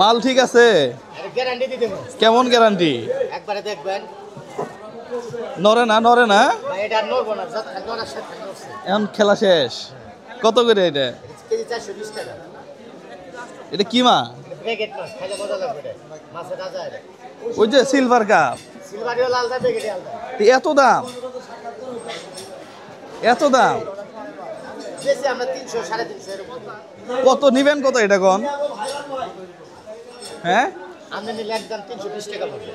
মাল ঠিক আছে? গ্যারান্টি দিতে হবে। কেমন গ্যারান্টি? একবারে দেখবেন নরে না নরে না ভাই, এটা আর নড়বো না, যত নড়ার সাথে নড়ছে। এখন খেলা শেষ। কত করে এটা? কেজি 420 টাকা। এটা কি মা? ব্রেকেট মাছ খাইলে মজা লাগবে এটা, মাছের রাজা এটা। ওই যে সিলভার কাপ, সিলভারিও আলাদা, ব্রেকেটই আলাদা। এত দাম? এত দাম? বেশি আমরা 300 350 এরকম। কত নিবেন কত এটা কোন? হ্যাঁ আমরা নিলে একদম 320 টাকা পড়বে।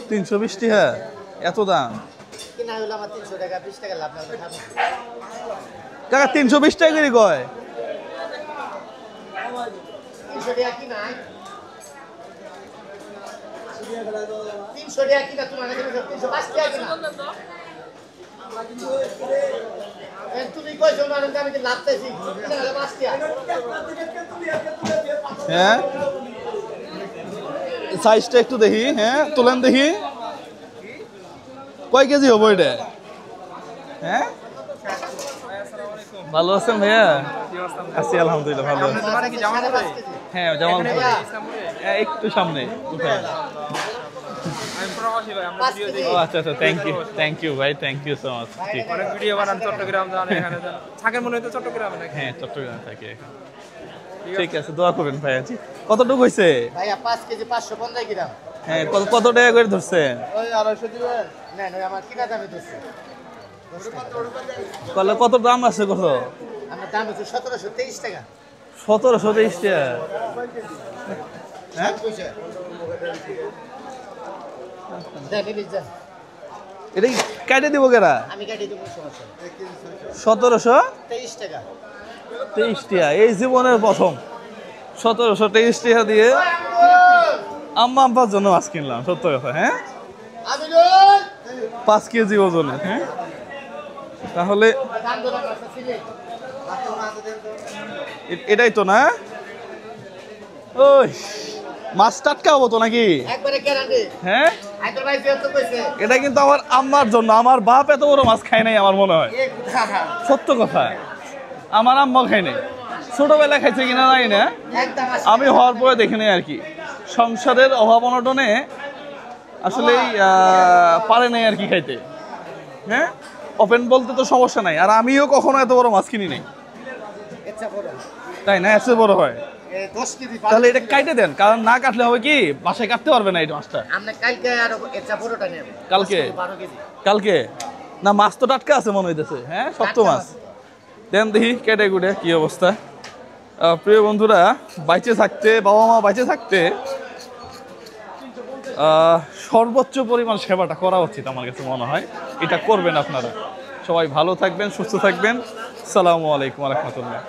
320 টাকা? এত দাম? কিনা হলো আমার 300 টাকা, 20 টাকা লাভ না খাবো। কাকা 320 টাকা করে কয়? 300 টাকা কিনা, 300 টাকা কিনা, তোমার কাছে 305 টাকা কিনা। তুমি কইছো না, আমি কি লাভ চাইছি? কিনা হলো 5 টাকা। হ্যাঁ সাইজটা একটু দেখি। হ্যাঁ তোলেন দেখি, কয় কেজি হবো এটা? হ্যাঁ ভালো আছেন ভাইয়া? আছি আলহামদুলিল্লাহ ভালো আছি। হ্যাঁ জামালপুর, একটু সামনে। ও আচ্ছা আচ্ছা, থ্যাংক ইউ ভাই, থ্যাংক ইউ সো মাচ। অনেক ভিডিও বানান, চট্টগ্রাম যান, এখানে যান। থাকেন মনে হয় তো চট্টগ্রামে নাকি? হ্যাঁ চট্টগ্রামে থাকি এখন। ঠিক আছে, দোয়া করবেন ভাই। আছি কতটুকু হয়েছে ভাইয়া? 5 কেজি 515 গ্রাম। হ্যাঁ কত টাকা করে ধরছেন? ওই 250 দিবেন না? না, আমার কিনা দামে দিচ্ছে। কত দাম আছে? কত? আমার দাম হচ্ছে 1723 টাকা। 1723 টাকা? হ্যাঁ এটা কেটে দিব কেরা? আমি কাটি দেবো, সমস্যা 1723 টাকা। টাকা এই জীবনের প্রথম 1723 টাকা দিয়ে আম্মা আব্বার জন্য মাছ কিনলাম। সত্য কথা। হ্যাঁ 5 কেজি ওজনের। হ্যাঁ তাহলে এটাই তো না? ওই মাছ টাটকা হবো তো নাকি? হ্যাঁ এটা কিন্তু আমার আম্মার জন্য। আমার বাপ এত বড় মাছ খায় নাই আমার মনে হয়, সত্য কথা। আমার আম্মা খায় নাই, ছোটবেলা খাইছে কিনা জানি না, আমি হওয়ার পরে দেখি নাই আর কি। সংসারের অভাব অনটনে আসলেই পারে নাই আর কি খাইতে। হ্যাঁ ওপেন বলতে তো সমস্যা নাই, আর আমিও কখনো এত বড় মাছ কিনি নাই। তাই না? এত বড় হয়? তাহলে এটা কাটে দেন, কারণ না কাটলে হবে কি বাসায় কাটতে পারবে না এই মাছটা। কালকে? কালকে না, মাছ তো টাটকা আছে মনে হইতেছে। হ্যাঁ শক্ত মাছ দেন দেখি কেটে কুটে কি অবস্থা। প্রিয় বন্ধুরা, বাইচে থাকতে, বাবা মা বাইচে থাকতে সর্বোচ্চ পরিমাণ সেবাটা করা উচিত আমার কাছে মনে হয়। এটা করবেন আপনারা। সবাই ভালো থাকবেন, সুস্থ থাকবেন। আসসালামু আলাইকুম ওয়া রাহমাতুল্লাহ।